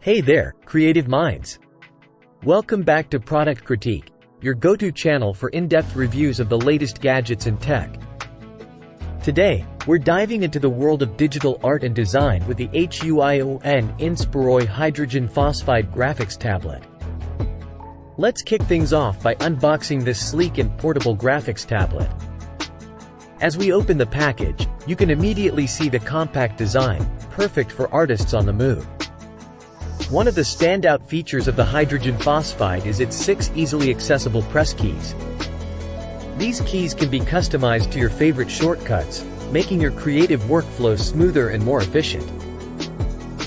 Hey there, creative minds! Welcome back to Product Critique, your go-to channel for in-depth reviews of the latest gadgets and tech. Today, we're diving into the world of digital art and design with the HUION Inspiroy Hydrogen Phosphide Graphics Tablet. Let's kick things off by unboxing this sleek and portable graphics tablet. As we open the package, you can immediately see the compact design, perfect for artists on the move. One of the standout features of the hydrogen phosphide is its 6 easily accessible press keys. These keys can be customized to your favorite shortcuts, making your creative workflow smoother and more efficient.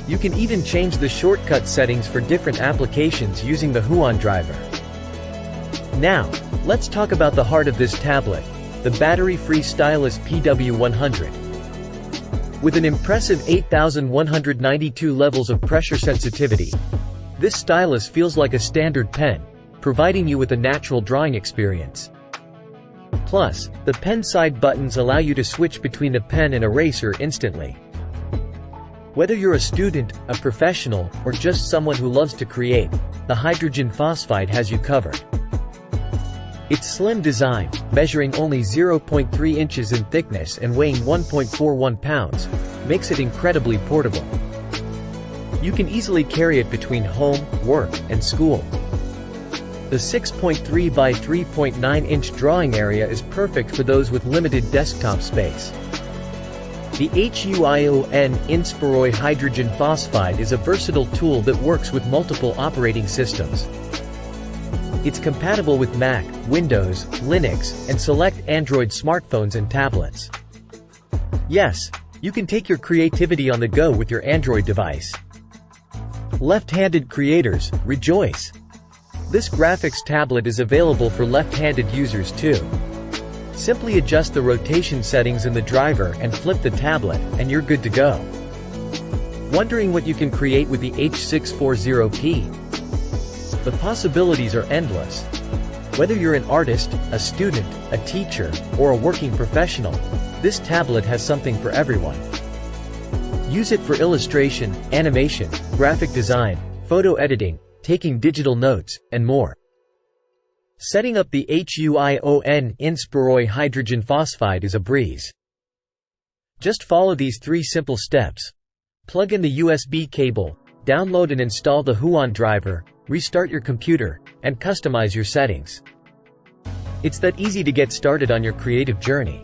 You can even change the shortcut settings for different applications using the HUION driver. Now, let's talk about the heart of this tablet, the battery-free stylus PW100. With an impressive 8,192 levels of pressure sensitivity, this stylus feels like a standard pen, providing you with a natural drawing experience. Plus, the pen side buttons allow you to switch between the pen and eraser instantly. Whether you're a student, a professional, or just someone who loves to create, the hydrogen phosphide has you covered. Its slim design, measuring only 0.3 inches in thickness and weighing 1.41 pounds, makes it incredibly portable. You can easily carry it between home, work, and school. The 6.3 by 3.9 inch drawing area is perfect for those with limited desktop space. The HUION Inspiroy Hydrogen Phosphide is a versatile tool that works with multiple operating systems. It's compatible with Mac, Windows, Linux, and select Android smartphones and tablets. Yes, you can take your creativity on the go with your Android device. Left-handed creators, rejoice! This graphics tablet is available for left-handed users too. Simply adjust the rotation settings in the driver and flip the tablet, and you're good to go. Wondering what you can create with the H640P? The possibilities are endless. Whether you're an artist, a student, a teacher, or a working professional, this tablet has something for everyone. Use it for illustration, animation, graphic design, photo editing, taking digital notes, and more. Setting up the HUION Inspiroy Hydrogen Phosphide is a breeze. Just follow these 3 simple steps. Plug in the USB cable, download and install the HUION driver, restart your computer, and customize your settings. It's that easy to get started on your creative journey.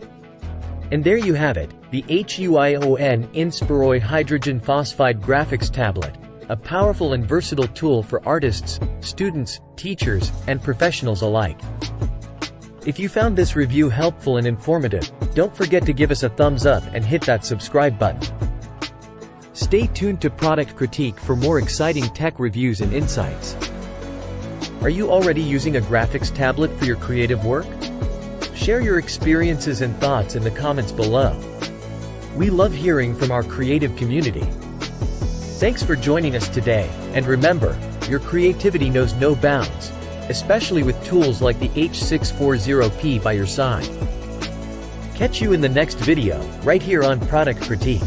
And there you have it, the HUION Inspiroy Hydrogen Phosphide Graphics Tablet, a powerful and versatile tool for artists, students, teachers, and professionals alike. If you found this review helpful and informative, don't forget to give us a thumbs up and hit that subscribe button. Stay tuned to Product Critique for more exciting tech reviews and insights. Are you already using a graphics tablet for your creative work? Share your experiences and thoughts in the comments below. We love hearing from our creative community. Thanks for joining us today, and remember, your creativity knows no bounds, especially with tools like the H640P by your side. Catch you in the next video, right here on Product Critique.